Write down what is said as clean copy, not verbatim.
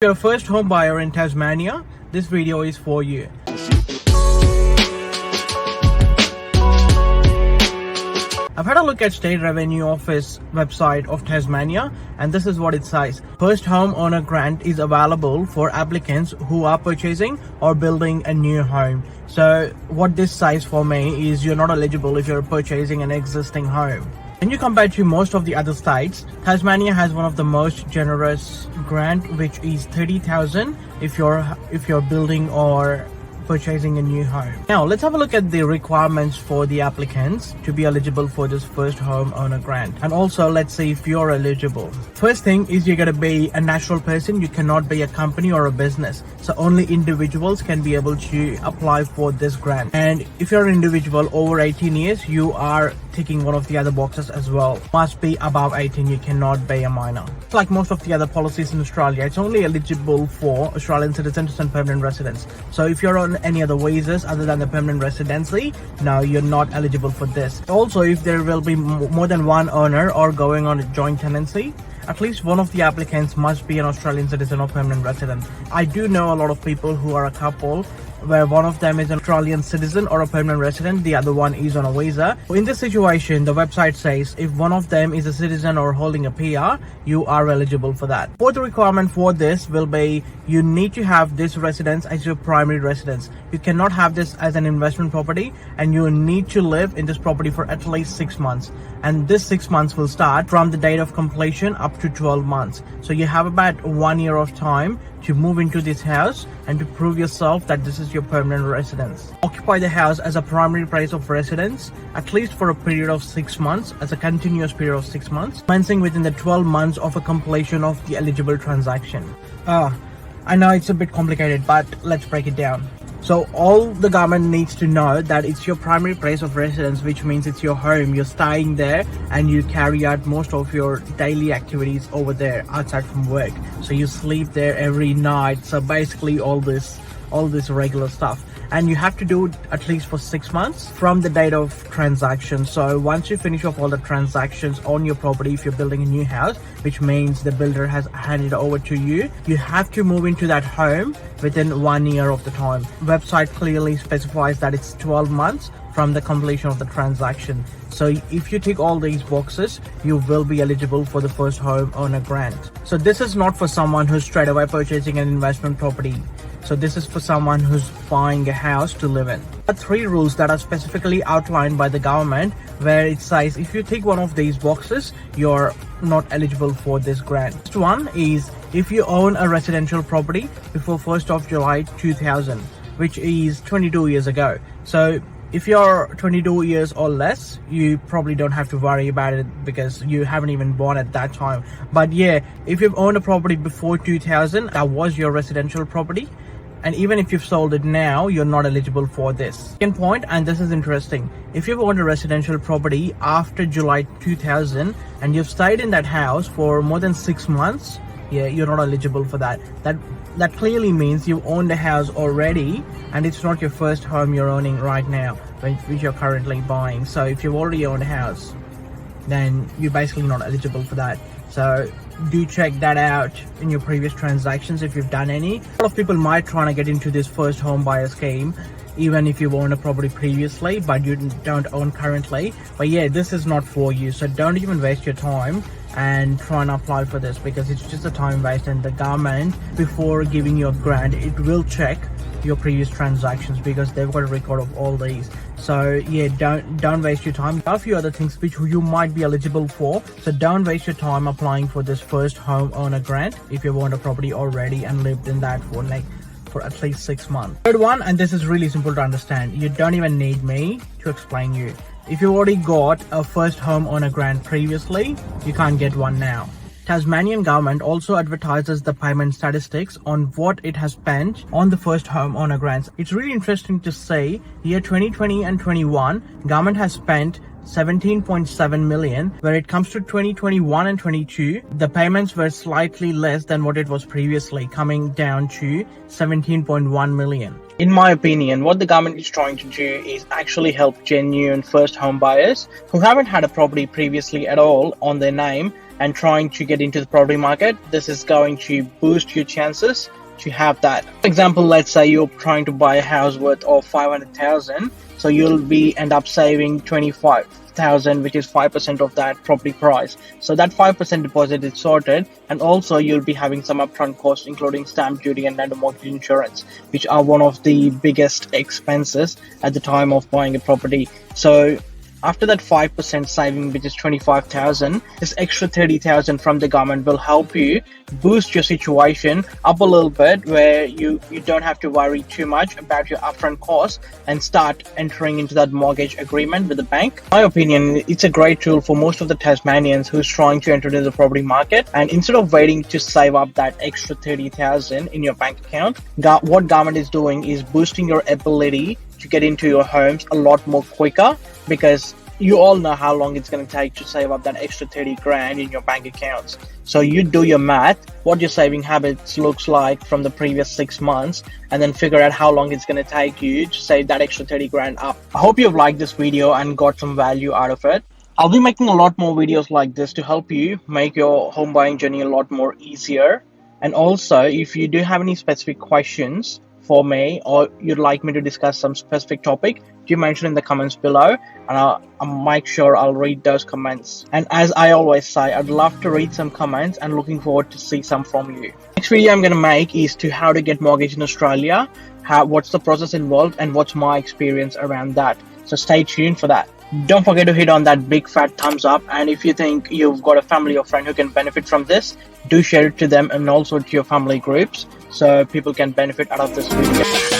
you're a first home buyer in Tasmania, this video is for you. I've had a look at State Revenue Office website of Tasmania, and this is what it says. First home owner grant is available for applicants who are purchasing or building a new home. So what this says for me is you're not eligible if you're purchasing an existing home. When you compare to most of the other states, Tasmania has one of the most generous grant, which is $30,000 if you're building or purchasing a new home. Now let's have a look at the requirements for the applicants to be eligible for this first home owner grant, and also let's see if you're eligible. First thing is you're going to be a natural person. You cannot be a company or a business, so only individuals can be able to apply for this grant. And if you're an individual over 18 years, you are ticking one of the other boxes as well. Must be above 18, you cannot be a minor. Like most of the other policies in Australia, it's only eligible for Australian citizens and permanent residents. So if you're on any other visas other than the permanent residency, no, you're not eligible for this. Also, if there will be more than one owner or going on a joint tenancy, at least one of the applicants must be an Australian citizen or permanent resident. I do know a lot of people who are a couple where one of them is an Australian citizen or a permanent resident, the other one is on a visa. In this situation, the website says if one of them is a citizen or holding a PR, you are eligible for that. Fourth requirement for this will be you need to have this residence as your primary residence. You cannot have this as an investment property, and you need to live in this property for at least 6 months. And this 6 months will start from the date of completion up to 12 months. So you have about 1 year of time to move into this house and to prove yourself that this is your permanent residence. Occupy the house as a primary place of residence at least for a period of 6 months, as a continuous period of 6 months, commencing within the 12 months of a completion of the eligible transaction. I know it's a bit complicated, but let's break it down. So all the government needs to know that it's your primary place of residence, which means it's your home. You're staying there and you carry out most of your daily activities over there outside from work. So you sleep there every night. So basically all this regular stuff. And you have to do it at least for 6 months from the date of transaction. So once you finish off all the transactions on your property, if you're building a new house, which means the builder has handed it over to you, you have to move into that home within 1 year of the time. Website clearly specifies that it's 12 months from the completion of the transaction. So if you tick all these boxes, you will be eligible for the first home owner grant. So this is not for someone who's straight away purchasing an investment property. So this is for someone who's buying a house to live in. There are 3 rules that are specifically outlined by the government, where it says if you tick one of these boxes, you're not eligible for this grant. First one is if you own a residential property before 1st of July 2000, which is 22 years ago. So if you're 22 years or less, you probably don't have to worry about it because you haven't even born at that time. But yeah, if you've owned a property before 2000, that was your residential property. And even if you've sold it now, you're not eligible for this. Second point, and this is interesting, if you've owned a residential property after July 2000 and you've stayed in that house for more than 6 months, yeah, you're not eligible for that. That clearly means you've owned a house already and it's not your first home you're owning right now, which you're currently buying. So if you've already owned a house, then you're basically not eligible for that. So do check that out in your previous transactions if you've done any. A lot of people might try to get into this first home buyer scheme even if you've owned a property previously but you don't own currently. But yeah, this is not for you, so don't even waste your time and try and apply for this, because it's just a time waste. And the government, before giving you a grant, it will check your previous transactions because they've got a record of all these. So yeah, don't waste your time. There are a few other things which you might be eligible for, so don't waste your time applying for this first home owner grant if you've owned a property already and lived in that for at least 6 months. Third one, and this is really simple to understand, you don't even need me to explain you. If you already got a first home owner grant previously, you can't get one now. Tasmanian government also advertises the payment statistics on what it has spent on the first home owner grants. It's really interesting to say year 2020 and 21, government has spent 17.7 million. Where it comes to 2021 and 22, the payments were slightly less than what it was previously, coming down to 17.1 million. In my opinion, what the government is trying to do is actually help genuine first home buyers who haven't had a property previously at all on their name and trying to get into the property market, this is going to boost your chances to have that. For example, let's say you're trying to buy a house worth of 500,000, so you'll be end up saving 25,000, which is 5% of that property price. So that 5% deposit is sorted, and also you'll be having some upfront costs, including stamp duty and landlord mortgage insurance, which are one of the biggest expenses at the time of buying a property. So after that 5% saving, which is 25,000, this extra 30,000 from the government will help you boost your situation up a little bit, where you don't have to worry too much about your upfront costs and start entering into that mortgage agreement with the bank. In my opinion, it's a great tool for most of the Tasmanians who's trying to enter into the property market. And instead of waiting to save up that extra 30,000 in your bank account, what government is doing is boosting your ability to get into your homes a lot more quicker, because you all know how long it's going to take to save up that extra 30 grand in your bank accounts. So you do your math, what your saving habits looks like from the previous 6 months, and then figure out how long it's going to take you to save that extra 30 grand up. I hope you've liked this video and got some value out of it. I'll be making a lot more videos like this to help you make your home buying journey a lot more easier. And also, if you do have any specific questions for me, or you'd like me to discuss some specific topic, do mention in the comments below, and I'll make sure I'll read those comments. And as I always say, I'd love to read some comments and looking forward to see some from you. Next video I'm going to make is to how to get mortgage in Australia, what's the process involved, and what's my experience around that. So stay tuned for that. Don't forget to hit on that big fat thumbs up, and if you think you've got a family or friend who can benefit from this, do share it to them and also to your family groups so people can benefit out of this video.